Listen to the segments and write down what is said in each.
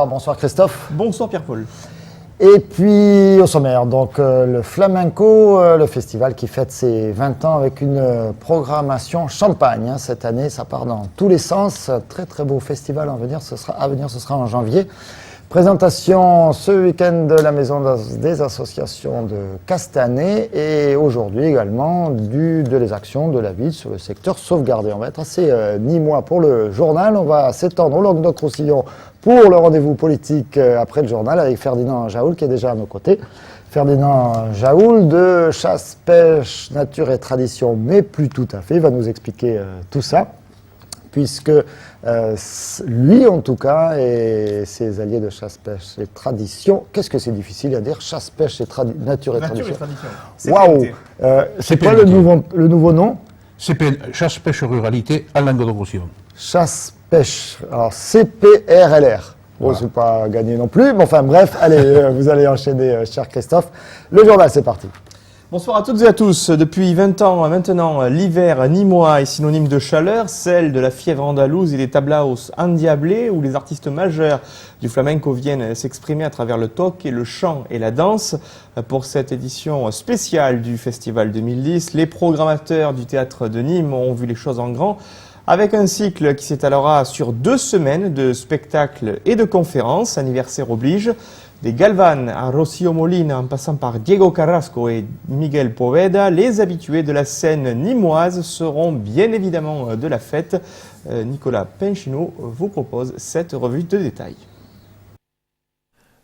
bonsoir Christophe. Bonsoir Pierre-Paul. Et puis au sommaire, donc le Flamenco, le festival qui fête ses 20 ans avec une programmation champagne. Cette année, ça part dans tous les sens. Très très beau festival à venir, ce sera en janvier. Présentation ce week-end de la Maison des associations de Castanet et aujourd'hui également de les actions de la ville sur le secteur sauvegardé. On va être assez nîmois pour le journal. On va s'étendre au Languedoc-Roussillon pour le rendez-vous politique après le journal avec Ferdinand Jaoul qui est déjà à nos côtés. Ferdinand Jaoul de Chasse, Pêche, Nature et Tradition, mais plus tout à fait. Il va nous expliquer tout ça. Puisque lui, en tout cas, et ses alliés de chasse, pêche et tradition, qu'est-ce que c'est difficile à dire, chasse, pêche et nature et tradition. Waouh. C'est quoi le nouveau nom? CPN, chasse, pêche, ruralité à Languedoc-Roussillon. Chasse, pêche, alors CPRLR. Bon, voilà. C'est pas gagné non plus, mais enfin bref, allez, vous allez enchaîner, cher Christophe. Le journal, c'est parti. Bonsoir à toutes et à tous. Depuis 20 ans maintenant, l'hiver nîmois est synonyme de chaleur, celle de la fièvre andalouse et des tablaos endiablés où les artistes majeurs du flamenco viennent s'exprimer à travers le toc et le chant et la danse. Pour cette édition spéciale du Festival 2010, les programmateurs du théâtre de Nîmes ont vu les choses en grand avec un cycle qui s'étalera sur 2 semaines de spectacles et de conférences, anniversaire oblige. Des Galvan à Rocío Molina en passant par Diego Carrasco et Miguel Poveda, les habitués de la scène nîmoise seront bien évidemment de la fête. Nicolas Penchino vous propose cette revue de détails.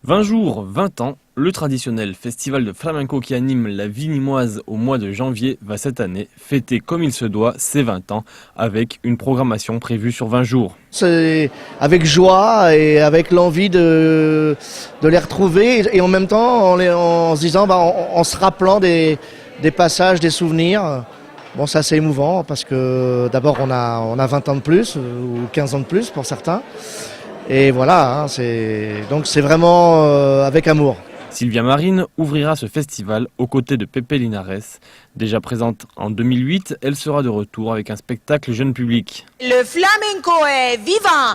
20 jours, 20 ans, le traditionnel festival de flamenco qui anime la vie nîmoise au mois de janvier va cette année fêter comme il se doit ses 20 ans avec une programmation prévue sur 20 jours. C'est avec joie et avec l'envie de les retrouver et en même temps en se disant, en se rappelant des passages, des souvenirs. Bon, c'est assez émouvant parce que d'abord on a 20 ans de plus ou 15 ans de plus pour certains. Et voilà, donc c'est vraiment avec amour. Sylvia Marine ouvrira ce festival aux côtés de Pepe Linares. Déjà présente en 2008, elle sera de retour avec un spectacle jeune public. Le flamenco est vivant!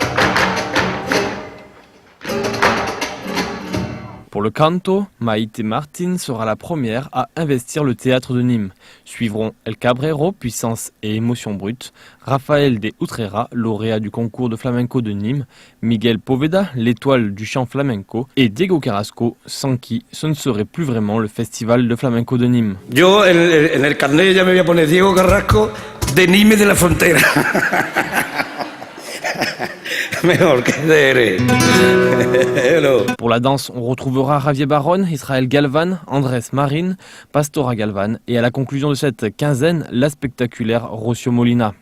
Pour le canto, Maïté Martin sera la première à investir le théâtre de Nîmes. Suivront El Cabrero, puissance et émotion brute, Raphaël de Utrera, lauréat du concours de flamenco de Nîmes, Miguel Poveda, l'étoile du chant flamenco, et Diego Carrasco, sans qui ce ne serait plus vraiment le festival de flamenco de Nîmes. Yo, en el carnet, ya me voy a poner Diego Carrasco de Nîmes de la Frontera. Pour la danse, on retrouvera Javier Baron, Israël Galvan, Andrés Marin, Pastora Galvan et à la conclusion de cette quinzaine, la spectaculaire Rocío Molina.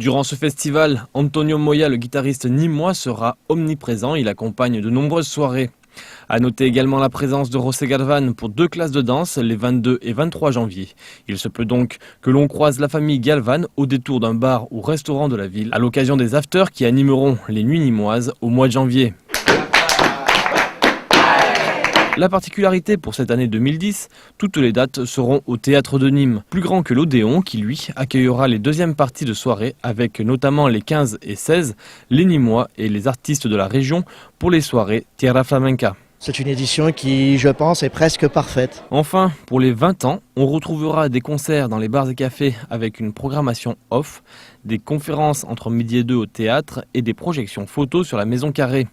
Durant ce festival, Antonio Moya, le guitariste nîmois, sera omniprésent. Il accompagne de nombreuses soirées. A noter également la présence de José Galvan pour 2 classes de danse les 22 et 23 janvier. Il se peut donc que l'on croise la famille Galvan au détour d'un bar ou restaurant de la ville à l'occasion des afters qui animeront les nuits nîmoises au mois de janvier. La particularité pour cette année 2010, toutes les dates seront au théâtre de Nîmes, plus grand que l'Odéon qui lui accueillera les deuxièmes parties de soirée avec notamment les 15 et 16, les Nîmois et les artistes de la région pour les soirées Tierra Flamenca. C'est une édition qui, je pense, est presque parfaite. Enfin, pour les 20 ans, on retrouvera des concerts dans les bars et cafés avec une programmation off, des conférences entre midi et 2 au théâtre et des projections photos sur la Maison Carrée.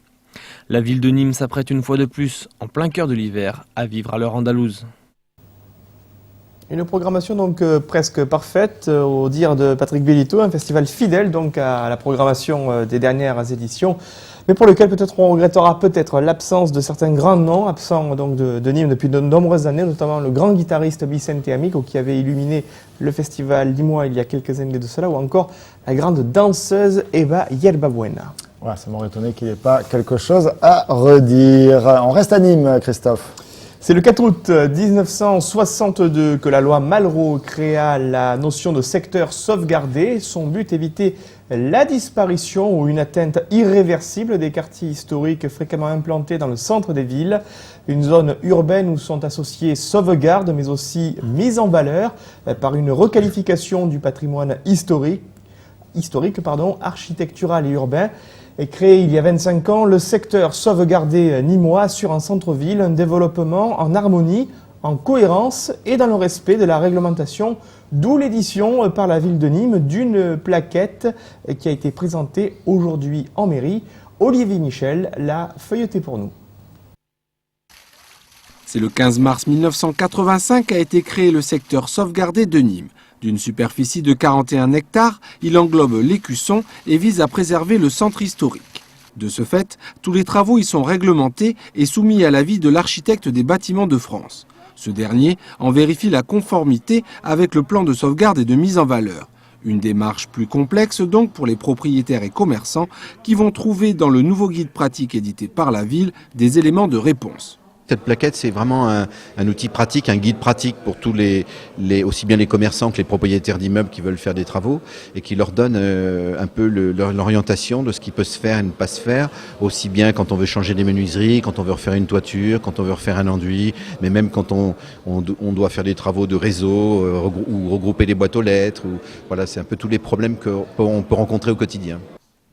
La ville de Nîmes s'apprête une fois de plus, en plein cœur de l'hiver, à vivre à l'heure andalouse. Une programmation donc presque parfaite, au dire de Patrick Bellito, un festival fidèle donc à la programmation des dernières éditions, mais pour lequel peut-être on regrettera peut-être l'absence de certains grands noms, absents donc de Nîmes depuis de nombreuses années, notamment le grand guitariste Vicente Amico qui avait illuminé le festival nîmois il y a quelques années de cela, ou encore la grande danseuse Eva Yerbabuena. Ouais, ça m'aurait étonné qu'il n'y ait pas quelque chose à redire. On reste à Nîmes, Christophe. C'est le 4 août 1962 que la loi Malraux créa la notion de secteur sauvegardé. Son but, éviter la disparition ou une atteinte irréversible des quartiers historiques fréquemment implantés dans le centre des villes. Une zone urbaine où sont associées sauvegarde mais aussi mise en valeur par une requalification du patrimoine historique, architectural et urbain. Et créé il y a 25 ans, le secteur sauvegardé nîmois assure en centre-ville un développement en harmonie, en cohérence et dans le respect de la réglementation, d'où l'édition par la ville de Nîmes d'une plaquette qui a été présentée aujourd'hui en mairie. Olivier Michel l'a feuilleté pour nous. C'est le 15 mars 1985 qu'a été créé le secteur sauvegardé de Nîmes. D'une superficie de 41 hectares, il englobe l'Écusson et vise à préserver le centre historique. De ce fait, tous les travaux y sont réglementés et soumis à l'avis de l'architecte des bâtiments de France. Ce dernier en vérifie la conformité avec le plan de sauvegarde et de mise en valeur. Une démarche plus complexe donc pour les propriétaires et commerçants qui vont trouver dans le nouveau guide pratique édité par la ville des éléments de réponse. Cette plaquette, c'est vraiment un outil pratique, un guide pratique pour tous aussi bien les commerçants que les propriétaires d'immeubles qui veulent faire des travaux et qui leur donne un peu l'orientation de ce qui peut se faire et ne pas se faire, aussi bien quand on veut changer des menuiseries, quand on veut refaire une toiture, quand on veut refaire un enduit, mais même quand on doit faire des travaux de réseau ou regrouper des boîtes aux lettres. Voilà, c'est un peu tous les problèmes qu'on peut rencontrer au quotidien.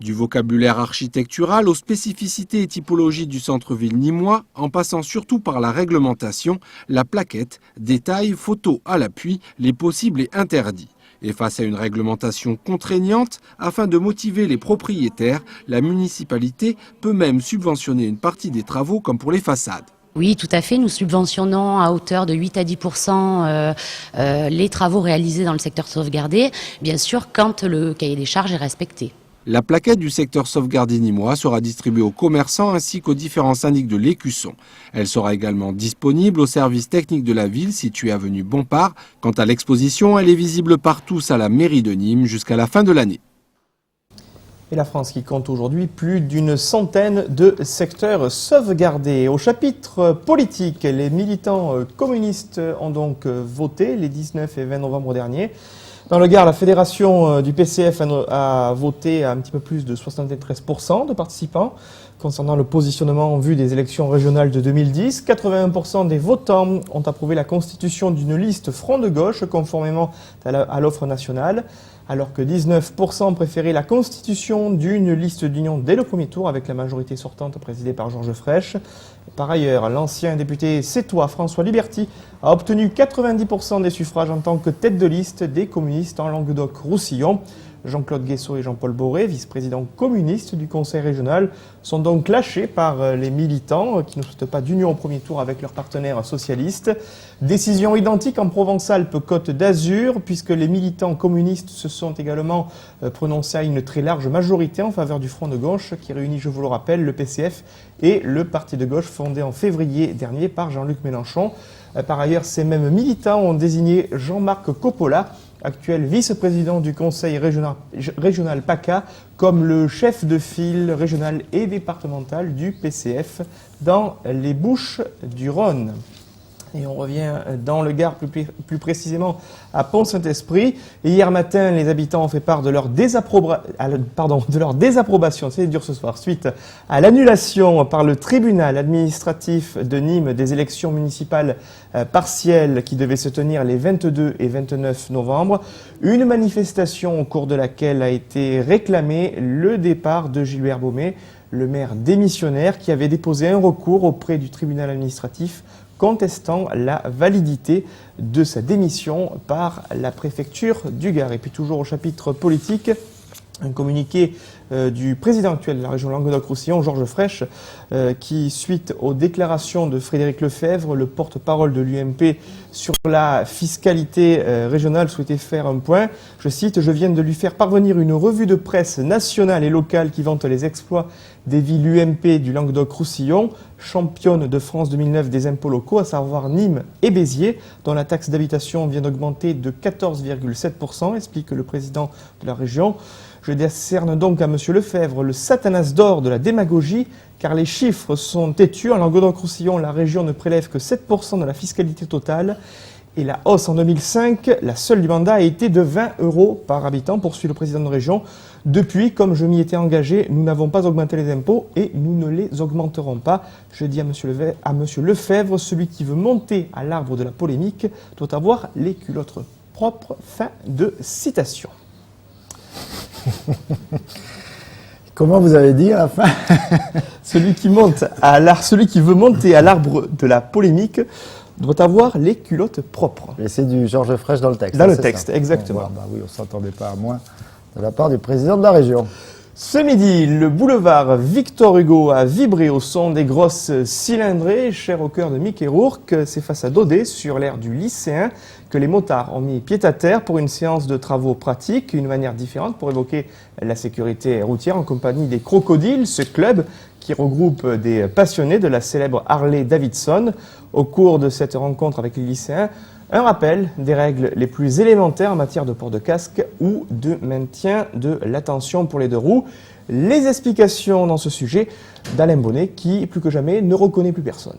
Du vocabulaire architectural aux spécificités et typologies du centre-ville nîmois, en passant surtout par la réglementation, la plaquette détaille, photo à l'appui, les possibles et interdits. Et face à une réglementation contraignante, afin de motiver les propriétaires, la municipalité peut même subventionner une partie des travaux comme pour les façades. Oui, tout à fait. Nous subventionnons à hauteur de 8 à 10% les travaux réalisés dans le secteur sauvegardé, bien sûr quand le cahier des charges est respecté. La plaquette du secteur sauvegardé nîmois sera distribuée aux commerçants ainsi qu'aux différents syndics de l'Écusson. Elle sera également disponible au service technique de la ville situé avenue Bompard. Quant à l'exposition, elle est visible par tous à la mairie de Nîmes jusqu'à la fin de l'année. Et la France qui compte aujourd'hui plus d'une centaine de secteurs sauvegardés. Au chapitre politique, les militants communistes ont donc voté les 19 et 20 novembre dernier. Dans le Gard, la fédération du PCF a voté à un petit peu plus de 73% de participants concernant le positionnement en vue des élections régionales de 2010. 81% des votants ont approuvé la constitution d'une liste front de gauche conformément à l'offre nationale, alors que 19% préféraient la constitution d'une liste d'union dès le premier tour avec la majorité sortante présidée par Georges Frêche. Par ailleurs, l'ancien député sétois François Liberty a obtenu 90% des suffrages en tant que tête de liste des communistes en Languedoc-Roussillon. Jean-Claude Guessot et Jean-Paul Boré, vice-présidents communistes du conseil régional, sont donc lâchés par les militants qui ne souhaitent pas d'union au premier tour avec leurs partenaires socialistes. Décision identique en Provence-Alpes-Côte d'Azur, puisque les militants communistes se sont également prononcés à une très large majorité en faveur du Front de gauche, qui réunit, je vous le rappelle, le PCF et le Parti de gauche fondé en février dernier par Jean-Luc Mélenchon. Par ailleurs, ces mêmes militants ont désigné Jean-Marc Coppola, actuel vice-président du conseil régional PACA, comme le chef de file régional et départemental du PCF dans les Bouches-du-Rhône. Et on revient dans le Gard, plus précisément à Pont-Saint-Esprit. Et hier matin, les habitants ont fait part de leur désapprobation, c'est dur ce soir, suite à l'annulation par le tribunal administratif de Nîmes des élections municipales partielles qui devaient se tenir les 22 et 29 novembre. Une manifestation au cours de laquelle a été réclamé le départ de Gilbert Baumet, le maire démissionnaire qui avait déposé un recours auprès du tribunal administratif contestant la validité de sa démission par la préfecture du Gard. Et puis toujours au chapitre politique, un communiqué du président actuel de la région Languedoc-Roussillon, Georges Frêche, qui, suite aux déclarations de Frédéric Lefebvre, le porte-parole de l'UMP sur la fiscalité régionale, souhaitait faire un point. Je cite, « Je viens de lui faire parvenir une revue de presse nationale et locale qui vante les exploits des villes UMP du Languedoc-Roussillon, championne de France 2009 des impôts locaux, à savoir Nîmes et Béziers, dont la taxe d'habitation vient d'augmenter de 14,7%, explique le président de la région. Je décerne donc à M. Lefebvre le Satanas d'or de la démagogie, car les chiffres sont têtus. En Languedoc-Roussillon, la région ne prélève que 7% de la fiscalité totale. Et la hausse en 2005, la seule du mandat, a été de 20 € par habitant, poursuit le président de région. Depuis, comme je m'y étais engagé, nous n'avons pas augmenté les impôts et nous ne les augmenterons pas. Je dis à M. Lefebvre, celui qui veut monter à l'arbre de la polémique doit avoir les culottes propres. Fin de citation. Comment vous avez dit à la fin? Celui qui veut monter à l'arbre de la polémique doit avoir les culottes propres. Et c'est du Georges Frêche dans le texte. Dans le texte, exactement. Bon, bah oui, on ne s'attendait pas à moins de la part du président de la région. Ce midi, le boulevard Victor Hugo a vibré au son des grosses cylindrées, chères au cœur de Mickey Rourke. C'est face à Daudet, sur l'aire du lycéen, que les motards ont mis pied à terre pour une séance de travaux pratiques, une manière différente pour évoquer la sécurité routière en compagnie des Crocodiles, ce club qui regroupe des passionnés de la célèbre Harley-Davidson. Au cours de cette rencontre avec les lycéens, un rappel des règles les plus élémentaires en matière de port de casque ou de maintien de l'attention pour les deux roues. Les explications dans ce sujet d'Alain Bonnet qui, plus que jamais, ne reconnaît plus personne.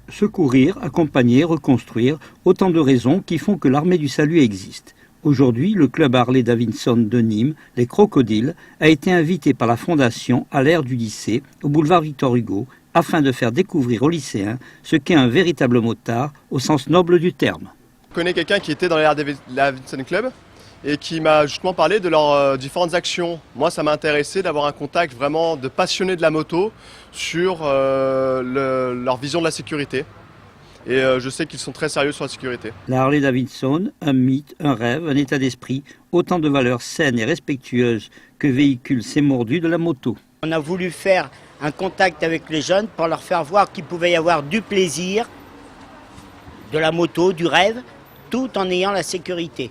Secourir, accompagner, reconstruire, autant de raisons qui font que l'armée du salut existe. Aujourd'hui, le club Harley-Davidson de Nîmes, les Crocodiles, a été invité par la Fondation à l'aire du lycée, au boulevard Victor Hugo, afin de faire découvrir aux lycéens ce qu'est un véritable motard au sens noble du terme. Je connais quelqu'un qui était dans l'aire Davidson Club et qui m'a justement parlé de leurs différentes actions. Moi, ça m'a intéressé d'avoir un contact vraiment de passionnés de la moto sur leur vision de la sécurité. Et je sais qu'ils sont très sérieux sur la sécurité. La Harley-Davidson, un mythe, un rêve, un état d'esprit, autant de valeurs saines et respectueuses que véhiculent ces mordus de la moto. On a voulu faire un contact avec les jeunes pour leur faire voir qu'il pouvait y avoir du plaisir, de la moto, du rêve, tout en ayant la sécurité.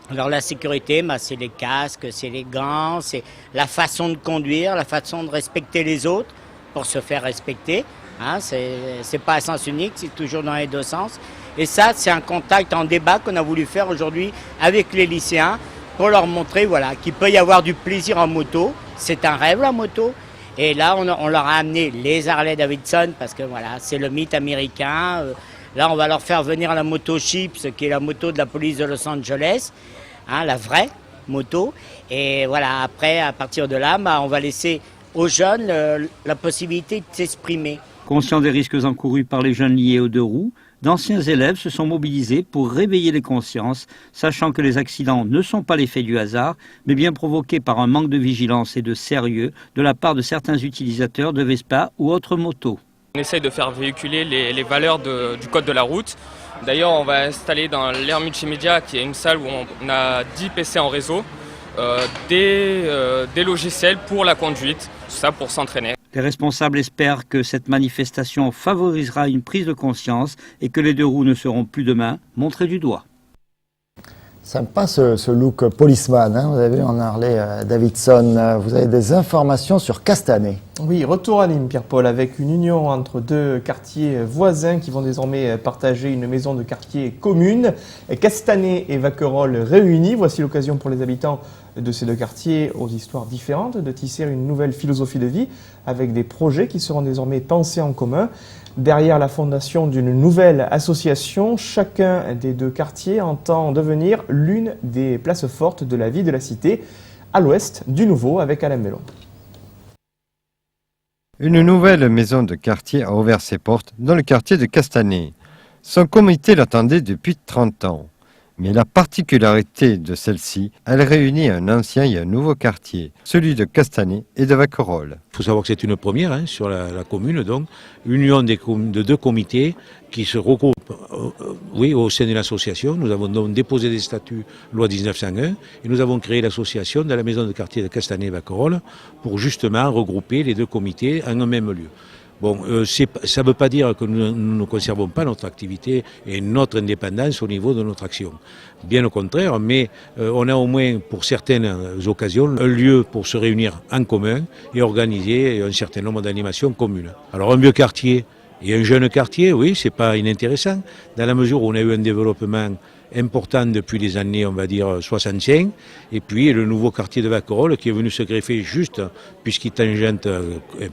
Alors la sécurité, c'est les casques, c'est les gants, c'est la façon de conduire, la façon de respecter les autres pour se faire respecter. Hein, c'est pas à sens unique, c'est toujours dans les deux sens. Et ça, c'est un contact en débat qu'on a voulu faire aujourd'hui avec les lycéens pour leur montrer qu'il peut y avoir du plaisir en moto. C'est un rêve la moto. Et là, on leur a amené les Harley-Davidson parce que c'est le mythe américain. Là, on va leur faire venir la moto Chips, qui est la moto de la police de Los Angeles, la vraie moto. Et après, à partir de là, on va laisser aux jeunes la possibilité de s'exprimer. Conscients des risques encourus par les jeunes liés aux deux roues, d'anciens élèves se sont mobilisés pour réveiller les consciences, sachant que les accidents ne sont pas l'effet du hasard, mais bien provoqués par un manque de vigilance et de sérieux de la part de certains utilisateurs de Vespa ou autres motos. On essaye de faire véhiculer les valeurs du code de la route. D'ailleurs, on va installer dans l'aire multimédia, qui est une salle où on a 10 PC en réseau, des logiciels pour la conduite, tout ça pour s'entraîner. Les responsables espèrent que cette manifestation favorisera une prise de conscience et que les deux roues ne seront plus demain montrées du doigt. Sympa ce look policeman, hein. Vous avez vu en Harley Davidson. Vous avez des informations sur Castanet. Oui, retour à Nîmes, Pierre-Paul, avec une union entre deux quartiers voisins qui vont désormais partager une maison de quartier commune. Castanet et Vacquerolles réunis. Voici l'occasion pour les habitants de ces deux quartiers aux histoires différentes de tisser une nouvelle philosophie de vie avec des projets qui seront désormais pensés en commun. Derrière la fondation d'une nouvelle association, chacun des deux quartiers entend devenir l'une des places fortes de la vie de la cité, à l'ouest du Nouveau, avec Alain Bellon. Une nouvelle maison de quartier a ouvert ses portes dans le quartier de Castanet. Son comité l'attendait depuis 30 ans. Mais la particularité de celle-ci, elle réunit un ancien et un nouveau quartier, celui de Castanet et de Vacquerolles. Il faut savoir que c'est une première sur la commune, donc union de deux comités qui se regroupent au sein de l'association. Nous avons donc déposé des statuts loi 1901 et nous avons créé l'association de la maison de quartier de Castanet et Vacquerolles pour justement regrouper les deux comités en un même lieu. Bon, ça ne veut pas dire que nous ne conservons pas notre activité et notre indépendance au niveau de notre action. Bien au contraire, mais on a au moins pour certaines occasions un lieu pour se réunir en commun et organiser un certain nombre d'animations communes. Alors un vieux quartier et un jeune quartier, oui, c'est pas inintéressant, dans la mesure où on a eu un développement important depuis les années, on va dire, 65. Et puis le nouveau quartier de Vacquerolles qui est venu se greffer juste, puisqu'il tangente,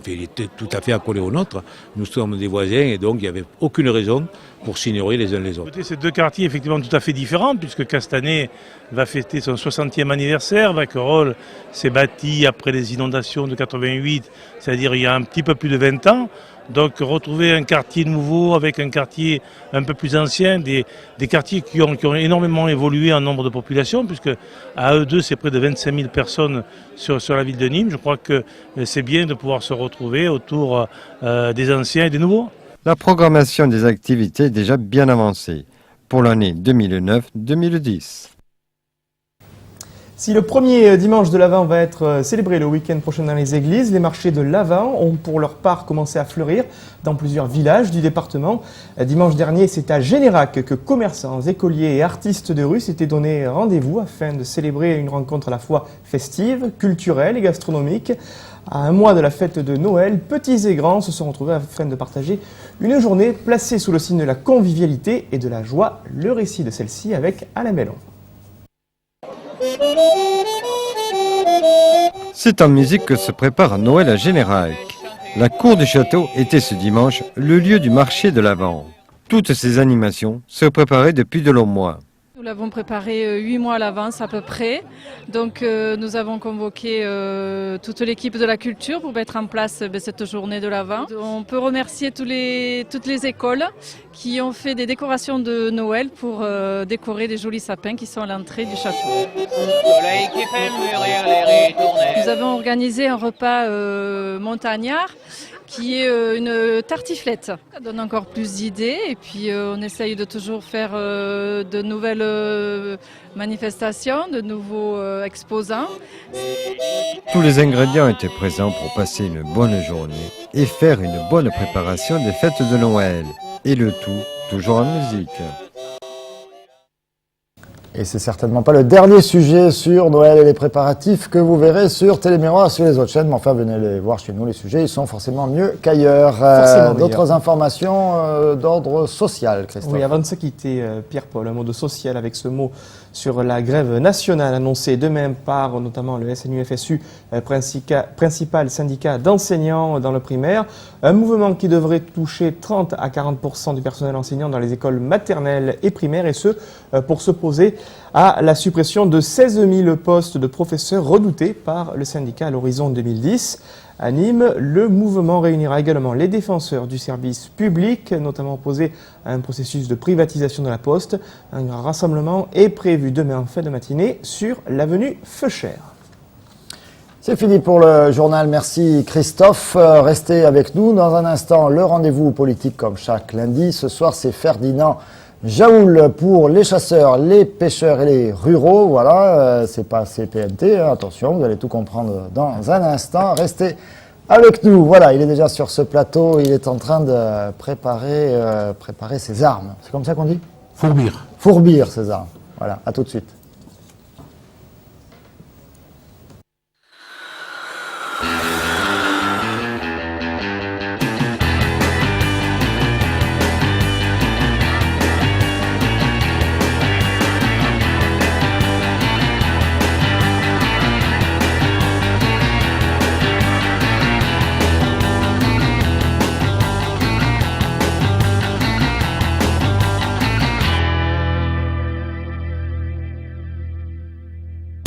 il était tout à fait accolé au nôtre. Nous sommes des voisins et donc il n'y avait aucune raison pour s'ignorer les uns les autres. Ces deux quartiers effectivement tout à fait différents, puisque Castanet va fêter son 60e anniversaire. Vacquerolles s'est bâti après les inondations de 88, c'est-à-dire il y a un petit peu plus de 20 ans. Donc retrouver un quartier nouveau avec un quartier un peu plus ancien, des quartiers qui ont énormément évolué en nombre de population, puisque à eux deux c'est près de 25 000 personnes sur la ville de Nîmes. Je crois que c'est bien de pouvoir se retrouver autour des anciens et des nouveaux. La programmation des activités est déjà bien avancée pour l'année 2009-2010. Si le premier dimanche de l'Avent va être célébré le week-end prochain dans les églises, les marchés de l'Avent ont pour leur part commencé à fleurir dans plusieurs villages du département. Dimanche dernier, c'est à Générac que commerçants, écoliers et artistes de rue s'étaient donné rendez-vous afin de célébrer une rencontre à la fois festive, culturelle et gastronomique. À un mois de la fête de Noël, petits et grands se sont retrouvés afin de partager une journée placée sous le signe de la convivialité et de la joie. Le récit de celle-ci avec Alain Bellon. C'est en musique que se prépare Noël à Générac. La cour du château était ce dimanche le lieu du marché de l'Avent. Toutes ces animations se préparaient depuis de longs mois. Nous l'avons préparé 8 mois à l'avance à peu près. Donc nous avons convoqué toute l'équipe de la culture pour mettre en place cette journée de l'Avent. On peut remercier toutes les écoles qui ont fait des décorations de Noël pour décorer des jolis sapins qui sont à l'entrée du château. Nous avons organisé un repas montagnard qui est une tartiflette. Ça donne encore plus d'idées et puis on essaye de toujours faire de nouvelles manifestations, de nouveaux exposants. Tous les ingrédients étaient présents pour passer une bonne journée et faire une bonne préparation des fêtes de Noël. Et le tout, toujours en musique. Et c'est certainement pas le dernier sujet sur Noël et les préparatifs que vous verrez sur Télémiroir, sur les autres chaînes. Mais enfin, venez les voir chez nous, les sujets, ils sont forcément mieux qu'ailleurs. D'autres informations d'ordre social, Christophe. Oui, avant de se quitter, Pierre-Paul, un mot de social avec ce mot sur la grève nationale annoncée demain par notamment le SNU-FSU, principal syndicat d'enseignants dans le primaire. Un mouvement qui devrait toucher 30 à 40% du personnel enseignant dans les écoles maternelles et primaires, et ce, pour s'opposer à la suppression de 16 000 postes de professeurs redoutés par le syndicat à l'horizon 2010. À Nîmes, le mouvement réunira également les défenseurs du service public, notamment opposés à un processus de privatisation de la Poste. Un grand rassemblement est prévu demain en fin de matinée sur l'avenue Feuchère. C'est fini pour le journal. Merci Christophe. Restez avec nous. Dans un instant, le rendez-vous politique comme chaque lundi. Ce soir, c'est Ferdinand Jaoul pour les chasseurs, les pêcheurs et les ruraux. Voilà, c'est pas CPNT, hein, attention, vous allez tout comprendre dans un instant. Restez avec nous. Voilà, il est déjà sur ce plateau, il est en train de préparer ses armes. C'est comme ça qu'on dit ? Fourbir. Fourbir ses armes. Voilà, à tout de suite.